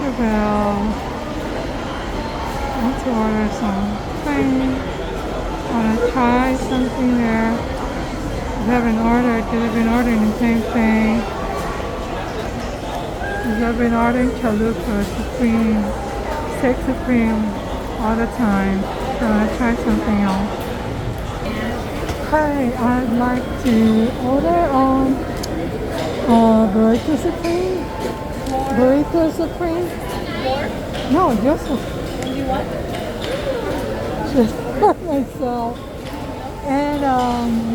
Bell. Want to order something. Want to try something there. I haven't ordered because I've been ordering the same thing. Because I've been ordering Chalupa Supreme, Steak Supreme all the time. So I want to try something else. Hi, I'd like to order Burrito Supreme. Burrito Supreme. No, just just for myself. And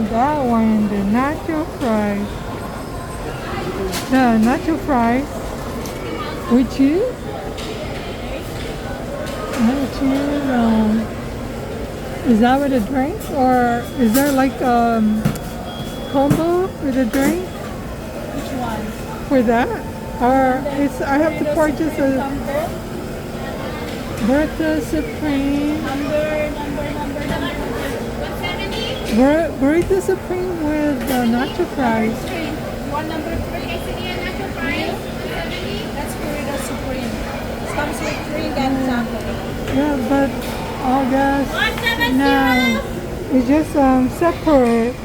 that one, the nacho fries. The nacho fries with cheese. Nacho cheese. Is that with a drink, or is there like combo with a drink? Which one? For that, or it's I have to purchase a Burrito Supreme. Burrito Supreme with nacho fries. One number 3 quesadilla nacho fries. 170. That's Burrito Supreme. It comes with drink and taco. Yeah, but I guess 170. no, it's just separate.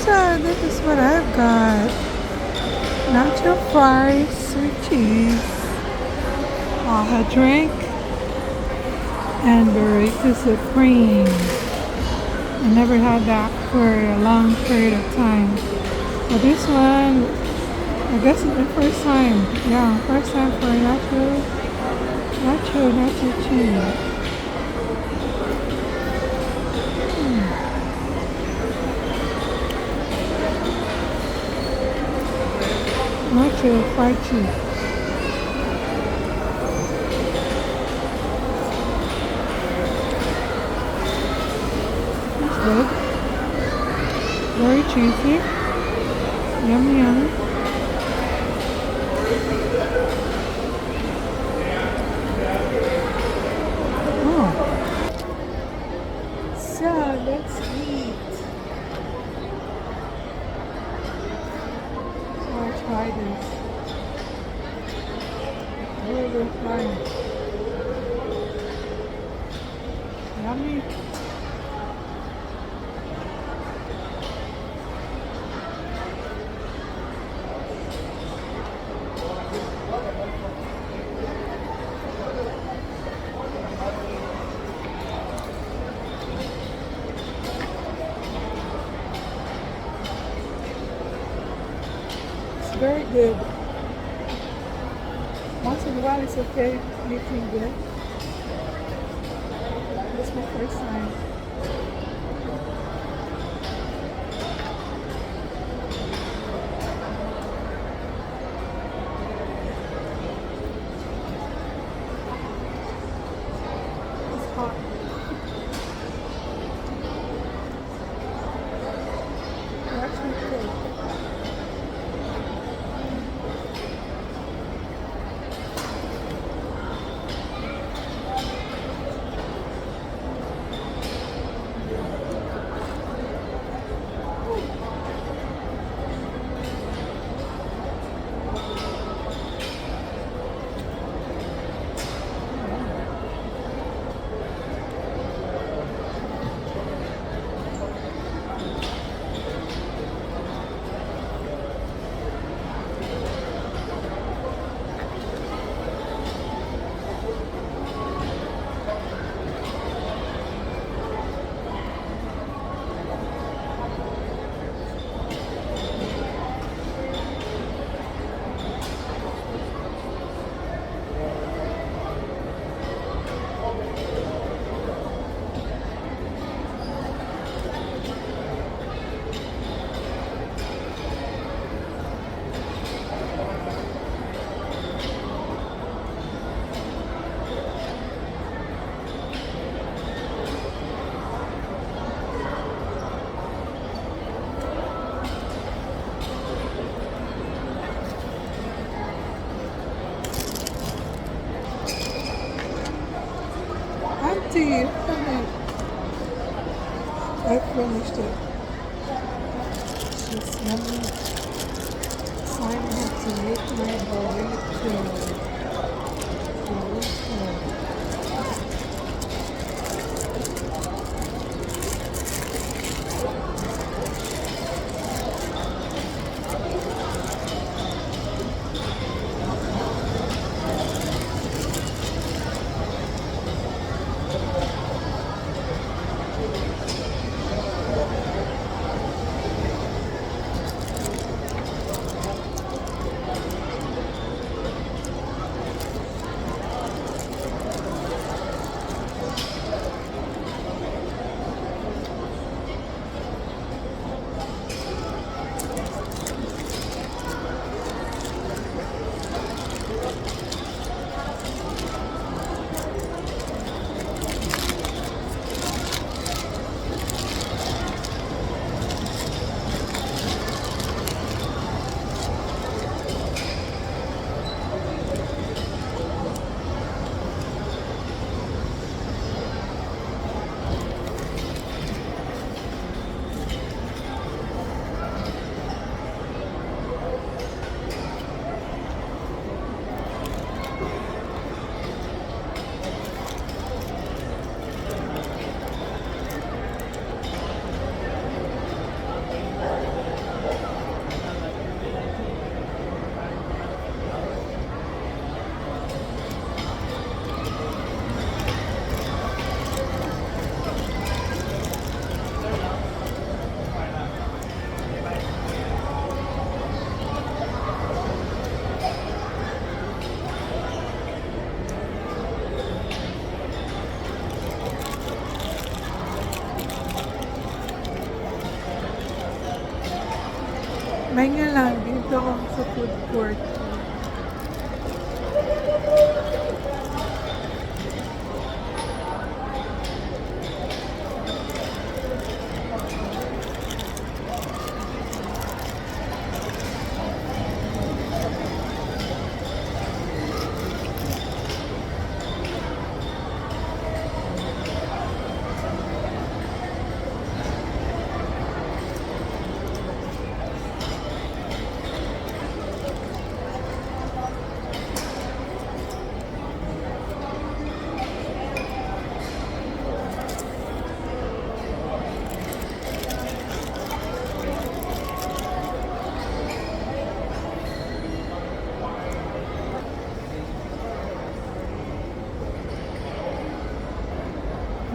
So this is what I've got: nacho fries with cheese, a drink, and Burrito Supreme. I never had that for a long period of time. So this one, I guess it's the first time. Yeah, first time for nacho cheese. Nacho fried cheese. That's good. Very cheesy. Yummy, yummy. Oh. So let's eat. So I'll try this. Really fun. Yummy. It's very good. Once in a while it's okay, eating good. This is my first time. It's hot. It's actually good. Auntie, I finished it. It's yummy. So I have to make my burrito. Pahinga lang, dito ako sa food court.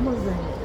Vamos ver.